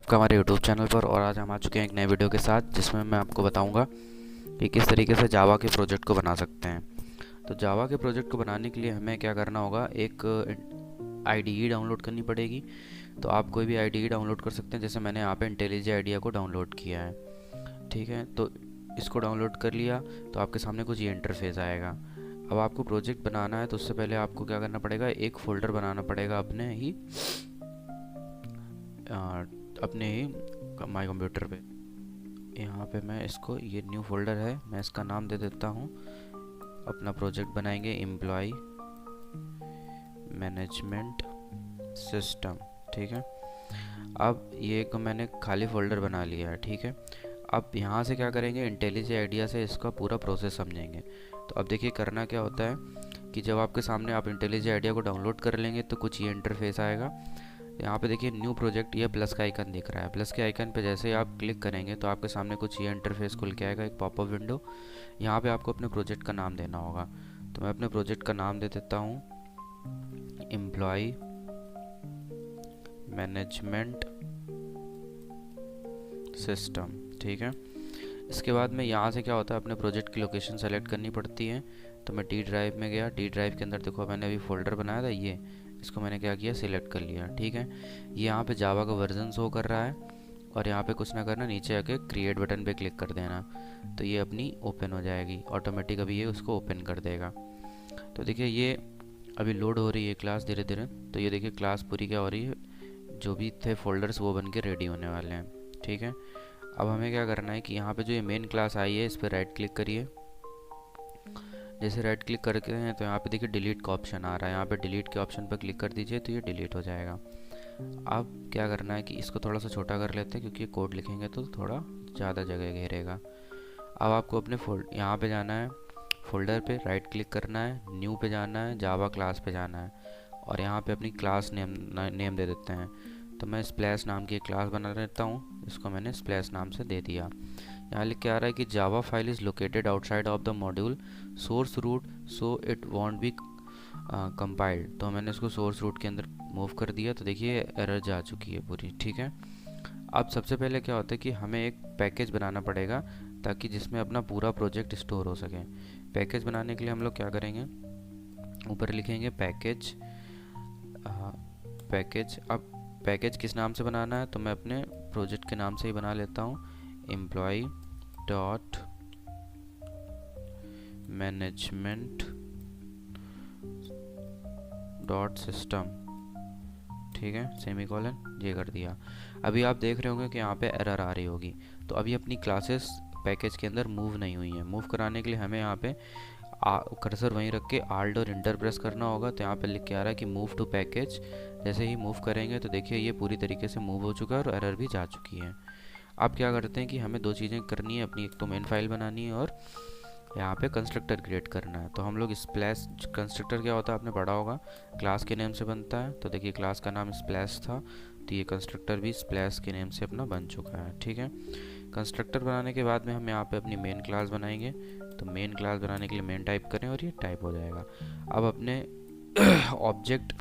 आपका हमारे YouTube channel पर। और आज हम आ चुके हैं एक नए वीडियो के साथ, जिसमें मैं आपको बताऊंगा कि किस तरीके से जावा के प्रोजेक्ट को बना सकते हैं। तो जावा के प्रोजेक्ट को बनाने के लिए हमें क्या करना होगा, एक आईडीई डाउनलोड करनी पड़ेगी। तो आप कोई भी आईडीई डाउनलोड कर सकते हैं, जैसे मैंने यहाँ पे इंटेलिजे आईडिया को डाउनलोड किया है। ठीक है, तो इसको डाउनलोड कर लिया तो आपके सामने कुछ ये इंटरफेस आएगा। अब आपको प्रोजेक्ट बनाना है तो उससे पहले आपको क्या करना पड़ेगा, एक फ़ोल्डर बनाना पड़ेगा अपने ही माई कंप्यूटर पे। यहाँ पे मैं इसको, ये न्यू फोल्डर है, मैं इसका नाम दे देता हूँ। अपना प्रोजेक्ट बनाएंगे एम्प्लॉय मैनेजमेंट सिस्टम। ठीक है, अब ये एक मैंने खाली फोल्डर बना लिया है। ठीक है, अब यहाँ से क्या करेंगे, इंटेलिजे आइडिया से इसका पूरा प्रोसेस समझेंगे। तो अब देखिए करना क्या होता है कि जब आपके सामने आप इंटेलिजे आइडिया को डाउनलोड कर लेंगे तो कुछ ये इंटरफेस आएगा। यहाँ पे देखिए न्यू प्रोजेक्ट, ये प्लस का आइकन दिख रहा है। प्लस के आइकन पे जैसे ही आप क्लिक करेंगे तो आपके सामने कुछ ये इंटरफेस खुल के आएगा, एक पॉपअप विंडो। यहाँ पे आपको अपने प्रोजेक्ट का नाम देना होगा। तो मैं अपने प्रोजेक्ट का नाम दे देता हूँ एम्प्लॉय मैनेजमेंट सिस्टम। ठीक है, इसके बाद में यहाँ से क्या होता है, अपने प्रोजेक्ट की लोकेशन सेलेक्ट करनी पड़ती है। तो मैं डी ड्राइव में गया, डी ड्राइव के अंदर देखो मैंने अभी फोल्डर बनाया था, ये इसको मैंने क्या किया, सिलेक्ट कर लिया। ठीक है, ये यहाँ पे जावा का वर्जन शो कर रहा है और यहाँ पे कुछ ना करना, नीचे आके क्रिएट बटन पे क्लिक कर देना। तो ये अपनी ओपन हो जाएगी ऑटोमेटिक, अभी ये उसको ओपन कर देगा। तो देखिए ये अभी लोड हो रही है क्लास धीरे धीरे। तो ये देखिए क्लास पूरी क्या हो रही है, जो भी थे फोल्डर्स वो बन के रेडी होने वाले हैं। ठीक है, अब हमें क्या करना है कि यहाँ पे जो ये मेन क्लास आई है इस पर राइट क्लिक करिए। जैसे राइट क्लिक करके हैं तो यहाँ पे देखिए डिलीट का ऑप्शन आ रहा है, यहाँ पे डिलीट के ऑप्शन पर क्लिक कर दीजिए तो ये डिलीट हो जाएगा। अब क्या करना है कि इसको थोड़ा सा छोटा कर लेते हैं, क्योंकि कोड लिखेंगे तो थोड़ा ज़्यादा जगह घेरेगा। अब आपको अपने यहाँ पे जाना है, फोल्डर पे राइट क्लिक करना है, न्यू पे जाना है, जावा क्लास पे जाना है और यहाँ पे अपनी क्लास नेम दे देते हैं। तो मैं स्प्लैश नाम की एक क्लास बना लेता हूँ, इसको मैंने स्प्लैश नाम से दे दिया। यहाँ लिख के आ रहा है कि Java file is located outside of the module source root so it won't be compiled. तो मैंने इसको सोर्स रूट के अंदर मूव कर दिया। तो देखिए एरर जा चुकी है पूरी। ठीक है, अब सबसे पहले क्या होता है कि हमें एक पैकेज बनाना पड़ेगा ताकि जिसमें अपना पूरा प्रोजेक्ट स्टोर हो सके। पैकेज बनाने के लिए हम लोग क्या करेंगे, ऊपर लिखेंगे पैकेज। पैकेज, अब पैकेज किस नाम से बनाना है, तो मैं अपने प्रोजेक्ट के नाम से ही बना लेता हूँ, employ dot management dot system. ठीक है, सेमीकोलन ये कर दिया। अभी आप देख रहे होंगे कि यहाँ पे एरर आ रही होगी। तो अभी अपनी क्लासेस पैकेज के अंदर मूव नहीं हुई हैं। मूव कराने के लिए हमें यहाँ पे कर्सर वहीं रख के आल्ट और इंटर प्रेस करना होगा। तो यहाँ पे लिख के आ रहा है कि मूव टू पैकेज। जैसे ही मूव करेंगे तो देखिए ये पूरी तरीके से मूव हो चुका है और एरर भी जा चुकी है। अब क्या करते हैं कि हमें दो चीज़ें करनी है अपनी, एक तो मेन फाइल बनानी है और यहाँ पे कंस्ट्रक्टर क्रिएट करना है। तो हम लोग स्प्लैश, कंस्ट्रक्टर क्या होता है आपने पढ़ा होगा, क्लास के नेम से बनता है। तो देखिए क्लास का नाम स्प्लैश था, तो ये कंस्ट्रक्टर भी स्प्लैश के नेम से अपना बन चुका है। ठीक है, कंस्ट्रक्टर बनाने के बाद में हम यहाँ पे अपनी मेन क्लास बनाएंगे। तो मेन क्लास बनाने के लिए मेन टाइप करें और ये टाइप हो जाएगा। अब अपने ऑब्जेक्ट,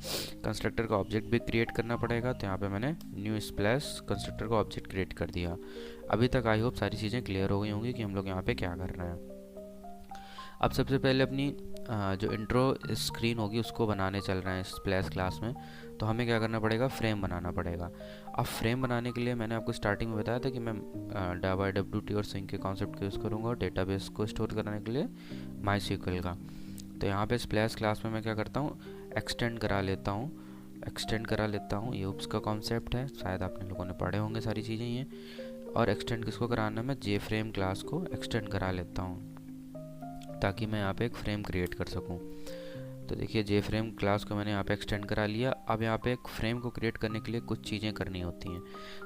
कंस्ट्रक्टर का ऑब्जेक्ट भी क्रिएट करना पड़ेगा। तो यहाँ पे मैंने न्यू स्प्लैश कंस्ट्रक्टर का ऑब्जेक्ट क्रिएट कर दिया। अभी तक आई होप सारी चीज़ें क्लियर हो गई होंगी कि हम लोग यहाँ पे क्या कर रहे हैं। अब सबसे पहले अपनी जो इंट्रो स्क्रीन होगी उसको बनाने चल रहे हैं स्प्लैश क्लास में। तो हमें क्या करना पड़ेगा, फ्रेम बनाना पड़ेगा। अब फ्रेम बनाने के लिए मैंने आपको स्टार्टिंग में बताया था कि मैं WT और सिंक के कॉन्सेप्ट का यूज़ करूँगा और डेटाबेस को स्टोर करने के लिए MySQL का। तो यहाँ पे स्प्लैश क्लास में मैं क्या करता हूँ, एक्सटेंड करा लेता हूँ। ये UPS का कॉन्सेप्ट है, शायद आपने लोगों ने पढ़े होंगे सारी चीज़ें ये। और एक्सटेंड किसको कराना है, मैं JFrame क्लास को एक्सटेंड करा लेता हूँ ताकि मैं यहाँ पे एक फ्रेम क्रिएट कर सकूँ। तो देखिए JFrame क्लास को मैंने यहाँ पे एक्सटेंड करा लिया। अब यहाँ पे एक फ्रेम को क्रिएट करने के लिए कुछ चीज़ें करनी होती हैं।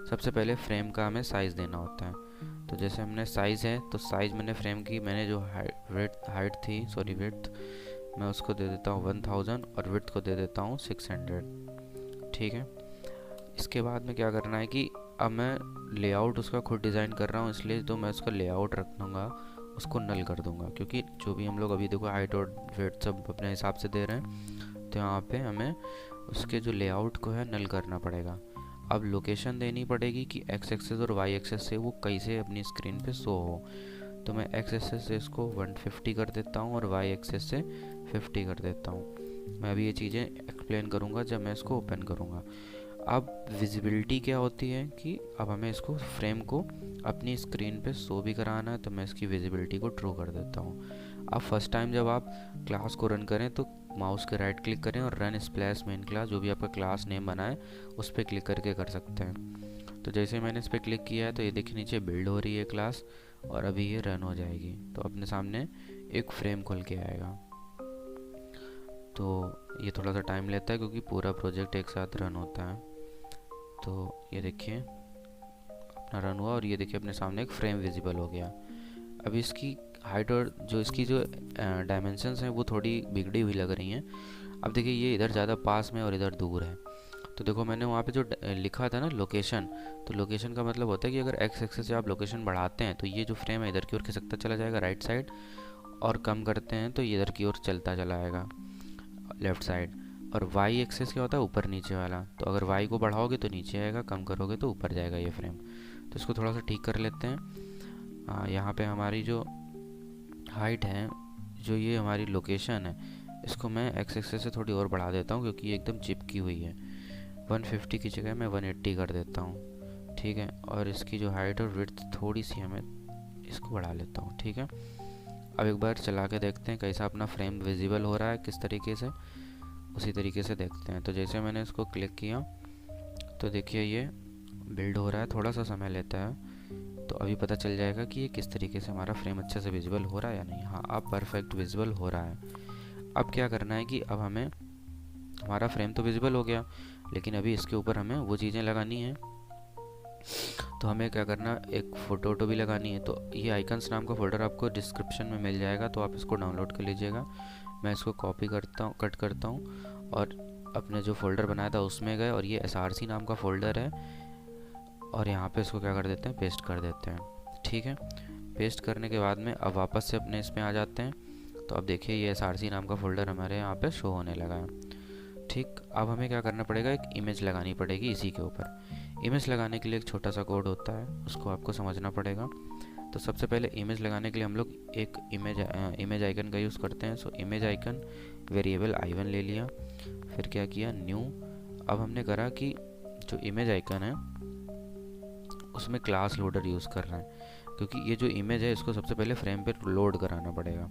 सबसे पहले फ्रेम का हमें साइज़ देना होता है। तो जैसे हमने साइज़ है, तो साइज़ मैंने फ्रेम की, मैंने जो विड्थ मैं उसको दे देता हूँ 1000 और विड्थ को दे देता हूँ 600। ठीक है, इसके बाद में क्या करना है कि अब मैं लेआउट उसका खुद डिज़ाइन कर रहा हूँ, इसलिए तो मैं उसका लेआउट रख दूँगा, उसको नल कर दूंगा। क्योंकि जो भी हम लोग अभी देखो हाइट और वेट सब अपने हिसाब से दे रहे हैं, तो यहाँ पे हमें उसके जो लेआउट को है नल करना पड़ेगा। अब लोकेशन देनी पड़ेगी कि एक्स एक्सेस और वाई एक्सेस से वो कैसे अपनी स्क्रीन पे शो हो। तो मैं एक्स एक्सेस से इसको 150 कर देता हूँ और वाई एक्सेस से 50 कर देता हूँ। मैं अभी ये चीज़ें एक्सप्लेन करूँगा जब मैं इसको ओपन करूँगा। अब विजिबिलिटी क्या होती है कि अब हमें इसको फ्रेम को अपनी स्क्रीन पे शो भी कराना है, तो मैं इसकी विजिबिलिटी को ट्रू कर देता हूँ। अब फर्स्ट टाइम जब आप क्लास को रन करें तो माउस के राइट क्लिक करें और रन स्प्लैश मेन क्लास, जो भी आपका क्लास नेम बना है उस पर क्लिक करके कर सकते हैं। तो जैसे मैंने इस पर क्लिक किया है तो ये देखिए नीचे बिल्ड हो रही है क्लास, और अभी ये रन हो जाएगी तो अपने सामने एक फ्रेम खुल के आएगा। तो ये थोड़ा सा टाइम लेता है क्योंकि पूरा प्रोजेक्ट एक साथ रन होता है। तो ये देखिए अपना रन हुआ और ये देखिए अपने सामने एक फ्रेम विजिबल हो गया। अभी इसकी हाइट और जो इसकी जो डायमेंशंस हैं वो थोड़ी बिगड़ी हुई लग रही हैं। अब देखिए ये इधर ज़्यादा पास में और इधर दूर है। तो देखो मैंने वहाँ पे जो लिखा था ना लोकेशन, तो लोकेशन का मतलब होता है कि अगर एक्स एक्सेस से आप लोकेशन बढ़ाते हैं तो ये जो फ्रेम है इधर की ओर खिसकता चला जाएगा राइट साइड, और कम करते हैं तो ये इधर की ओर चलता चला आएगा लेफ़्ट साइड। और वाई एक्सेस क्या होता है, ऊपर नीचे वाला। तो अगर वाई को बढ़ाओगे तो नीचे आएगा, कम करोगे तो ऊपर जाएगा ये फ्रेम। तो इसको थोड़ा सा ठीक कर लेते हैं। यहाँ पे हमारी जो हाइट है, जो ये हमारी लोकेशन है, इसको मैं एक्स एक्सेस से थोड़ी और बढ़ा देता हूँ क्योंकि ये एकदम चिपकी हुई है। 150 की जगह मैं 180 कर देता हूँ, ठीक है। और इसकी जो हाइट और विड्थ थोड़ी सी हमें इसको बढ़ा लेता हूँ, ठीक है। अब एक बार चला के देखते हैं कैसा अपना फ्रेम विजिबल हो रहा है किस तरीके से, उसी तरीके से देखते हैं। तो जैसे मैंने इसको क्लिक किया तो देखिए ये बिल्ड हो रहा है, थोड़ा सा समय लेता है। तो अभी पता चल जाएगा कि ये किस तरीके से हमारा फ्रेम अच्छे से विजिबल हो रहा है या नहीं। हाँ, अब परफेक्ट विजिबल हो रहा है। अब क्या करना है कि अब हमें, हमारा फ्रेम तो विजिबल हो गया, लेकिन अभी इसके ऊपर हमें वो चीज़ें लगानी हैं। तो हमें क्या करना, एक फ़ोटो भी लगानी है। तो ये आइकन्स नाम का फ़ोल्डर आपको डिस्क्रिप्शन में मिल जाएगा, तो आप इसको डाउनलोड कर लीजिएगा। मैं इसको कॉपी करता हूँ, कट करता हूँ और अपने जो फ़ोल्डर बनाया था उसमें गए, और ये SRC नाम का फ़ोल्डर है, और यहाँ पे इसको क्या कर देते हैं, पेस्ट कर देते हैं, ठीक है। पेस्ट करने के बाद में अब वापस से अपने इसमें आ जाते हैं। तो अब देखिए ये SRC नाम का फ़ोल्डर हमारे यहाँ पे शो होने लगा है, ठीक। अब हमें क्या करना पड़ेगा, एक इमेज लगानी पड़ेगी इसी के ऊपर। इमेज लगाने के लिए एक छोटा सा कोड होता है, उसको आपको समझना पड़ेगा। तो सबसे पहले इमेज लगाने के लिए हम लोग एक इमेज आइकन का यूज़ करते हैं। So image icon variable i1 ले लिया, फिर क्या किया, न्यू। अब हमने करा कि जो इमेज आइकन है उसमें क्लास लोडर यूज़ कर रहे हैं, क्योंकि ये जो इमेज है इसको सबसे पहले फ्रेम पे लोड कराना पड़ेगा।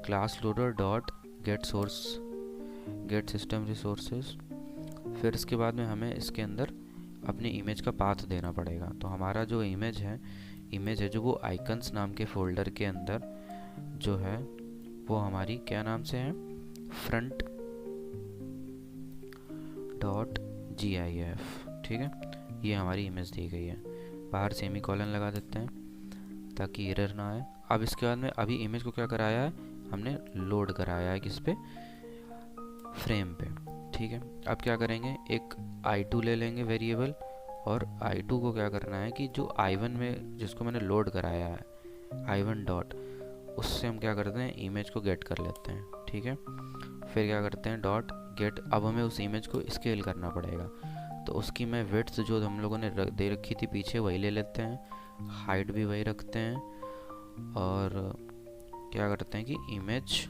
Class loader dot gate system resources. फिर इसके बाद में हमें इसके अंदर अपनी इमेज का पाथ देना पड़ेगा। तो हमारा जो इमेज है जो वो आइकन्स नाम के फोल्डर के अंदर जो है वो हमारी क्या नाम से है, फ्रंट डॉट GIF, ठीक है। ये हमारी इमेज दी गई है। बाहर सेमी कॉलन लगा देते हैं ताकि एरर ना आए। अब इसके बाद में अभी इमेज को क्या कराया है, हमने लोड कराया है किस पे, फ्रेम पे, ठीक है। अब क्या करेंगे, एक i2 ले लेंगे वेरिएबल, और i2 को क्या करना है कि जो i1 में जिसको मैंने लोड कराया है i1 डॉट, उससे हम क्या करते हैं, इमेज को गेट कर लेते हैं, ठीक है। फिर क्या करते हैं, डॉट गेट। अब हमें उस इमेज को स्केल करना पड़ेगा, तो उसकी मैं विड्थ जो हम लोगों ने दे रखी थी पीछे वही ले लेते हैं, हाइट भी वही रखते हैं, और क्या करते हैं कि इमेज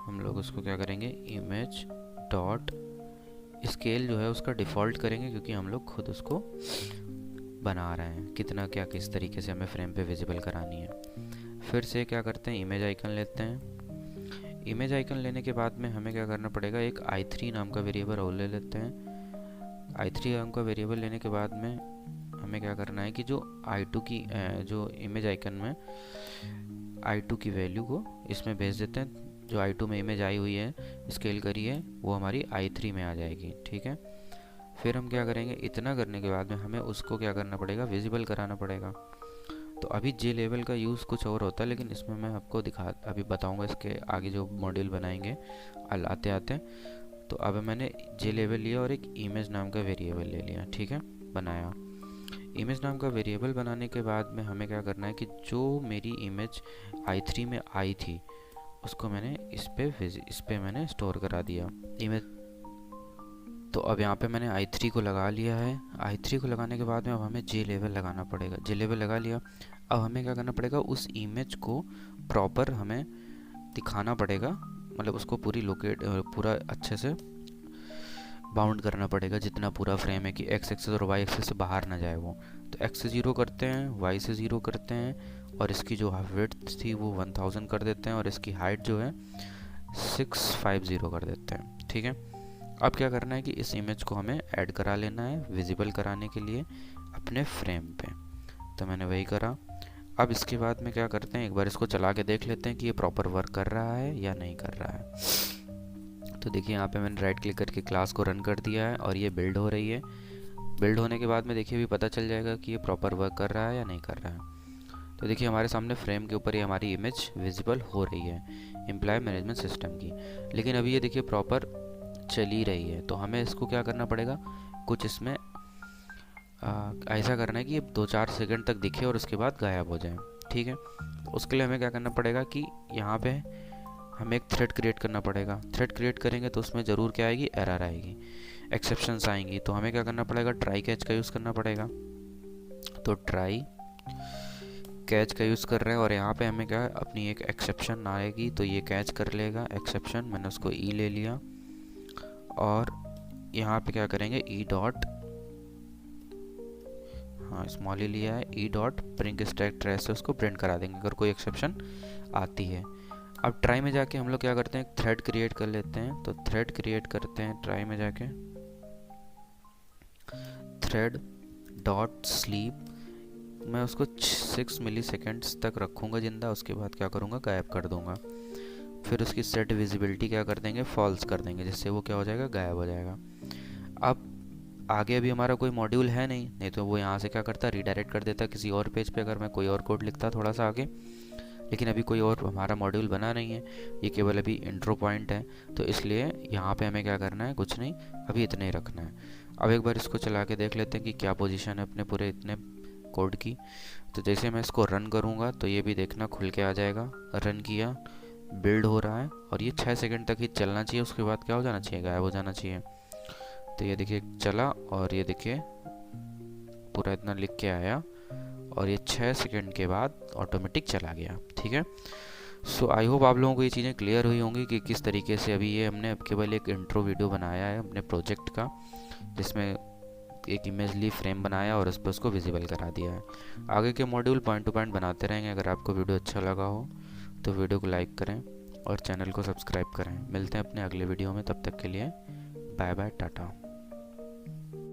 हम लोग उसको क्या करेंगे, इमेज डॉट स्केल जो है उसका डिफ़ॉल्ट करेंगे, क्योंकि हम लोग खुद उसको बना रहे हैं, कितना क्या किस तरीके से हमें फ्रेम पे विजिबल करानी है। फिर से क्या करते हैं, इमेज आइकन लेते हैं। इमेज आइकन लेने के बाद में हमें क्या करना पड़ेगा, एक i3 नाम का वेरिएबल और ले लेते हैं। i3 नाम का वेरिएबल लेने के बाद में हमें क्या करना है कि जो i2 की जो इमेज आइकन में i2 की वैल्यू को इसमें भेज देते हैं। जो i2 में इमेज आई हुई है स्केल करी है वो हमारी i3 में आ जाएगी, ठीक है। फिर हम क्या करेंगे, इतना करने के बाद में हमें उसको क्या करना पड़ेगा, विजिबल कराना पड़ेगा। तो अभी जे लेवल का यूज़ कुछ और होता है, लेकिन इसमें मैं आपको अभी बताऊंगा इसके आगे जो मॉड्यूल बनाएंगे आते आते। तो अब मैंने जे लेवल लिया और एक इमेज नाम का वेरिएबल ले लिया, ठीक है, बनाया। इमेज नाम का वेरिएबल बनाने के बाद में हमें क्या करना है कि जो मेरी इमेज i3 में आई थी उसको मैंने इस पे मैंने स्टोर करा दिया। इमेज तो अब यहाँ पे मैंने i3 को लगा लिया है। i3 को लगाने के बाद में अब हमें जे लेवल लगाना पड़ेगा। जे लेवल लगा लिया। अब हमें क्या करना पड़ेगा, उस इमेज को प्रॉपर हमें दिखाना पड़ेगा, मतलब उसको पूरा अच्छे से बाउंड करना पड़ेगा, जितना पूरा फ्रेम है कि एक्स एक्सेस और वाई एक्सेस से बाहर ना जाए वो। तो एक्स से 0 करते हैं, वाई से 0 करते हैं, और इसकी जो विड्थ थी वो 1000 कर देते हैं, और इसकी हाइट जो है 650 कर देते हैं। ठीक है, अब क्या करना है कि इस इमेज को हमें ऐड करा लेना है विजिबल कराने के लिए अपने फ्रेम पे। तो मैंने वही करा। अब इसके बाद में क्या करते हैं, एक बार इसको चला के देख लेते हैं कि ये प्रॉपर वर्क कर रहा है या नहीं कर रहा है। तो देखिए यहाँ पे मैंने राइट क्लिक करके क्लास को रन कर दिया है और ये बिल्ड हो रही है। बिल्ड होने के बाद में देखिए भी पता चल जाएगा कि ये प्रॉपर वर्क कर रहा है या नहीं कर रहा है। तो देखिए हमारे सामने फ्रेम के ऊपर ये हमारी इमेज विजिबल हो रही है एम्प्लॉय मैनेजमेंट सिस्टम की। लेकिन अभी ये देखिए प्रॉपर चल ही रही है। तो हमें इसको क्या करना पड़ेगा, कुछ इसमें ऐसा करना है कि ये 2-4 सेकंड तक दिखे और उसके बाद गायब हो जाए। ठीक है, तो उसके लिए हमें क्या करना पड़ेगा कि यहाँ पे हमें एक थ्रेड क्रिएट करना पड़ेगा। थ्रेड क्रिएट करेंगे तो उसमें ज़रूर क्या आएगी, एरर आएगी, एक्सेप्शंस आएंगी। तो हमें क्या करना पड़ेगा, ट्राई कैच का यूज़ करना पड़ेगा। तो ट्राई कैच का यूज़ कर रहे हैं और यहाँ पे हमें क्या अपनी एक एक्सेप्शन आएगी, तो ये कैच कर लेगा एक्सेप्शन। मैंने उसको ई ले लिया और यहाँ पे क्या करेंगे, ई डॉट, हाँ स्मॉल ही लिया है, E dot print stack trace से उसको प्रिंट करा देंगे अगर कोई एक्सेप्शन आती है। अब ट्राई में जाके हम लोग क्या करते हैं, थ्रेड क्रिएट कर लेते हैं। तो थ्रेड क्रिएट करते हैं ट्राई में जाके, थ्रेड डॉट स्लीप, मैं उसको 6 मिलीसेकेंड्स तक रखूँगा जिंदा, उसके बाद क्या करूँगा, गायब कर दूँगा। फिर उसकी सेट विजिबिलिटी क्या कर देंगे, फॉल्स कर देंगे, जिससे वो क्या हो जाएगा, गायब हो जाएगा। अब आगे अभी हमारा कोई मॉड्यूल है नहीं तो वो यहाँ से क्या करता, रीडायरेक्ट कर देता किसी और पेज पे, अगर मैं कोई और कोड लिखता थोड़ा सा आगे। लेकिन अभी कोई और हमारा मॉड्यूल बना नहीं है, ये केवल अभी इंट्रो पॉइंट है, तो इसलिए यहाँ पे हमें क्या करना है, कुछ नहीं, अभी इतना ही रखना है। अब एक बार इसको चला के देख लेते हैं कि क्या पोजीशन है अपने पूरे इतने कोड की। तो जैसे मैं इसको रन करूँगा तो ये भी देखना खुल के आ जाएगा, रन किया, बिल्ड हो रहा है, और ये 6 सेकंड तक ही चलना चाहिए, उसके बाद क्या हो जाना चाहिए, गायब हो जाना चाहिए। तो ये देखिए चला और ये देखिए पूरा इतना लिख के आया और ये 6 सेकंड के बाद ऑटोमेटिक चला गया। ठीक है, सो आई होप आप लोगों को ये चीज़ें क्लियर हुई होंगी कि किस तरीके से अभी ये हमने केवल एक इंट्रो वीडियो बनाया है अपने प्रोजेक्ट का, जिसमें एक इमेज ली, फ्रेम बनाया और उस पर उसको विजिबल करा दिया है। आगे के मॉड्यूल पॉइंट टू पॉइंट बनाते रहेंगे। अगर आपको वीडियो अच्छा लगा हो तो वीडियो को लाइक करें और चैनल को सब्सक्राइब करें। मिलते हैं अपने अगले वीडियो में, तब तक के लिए बाय बाय, टाटा।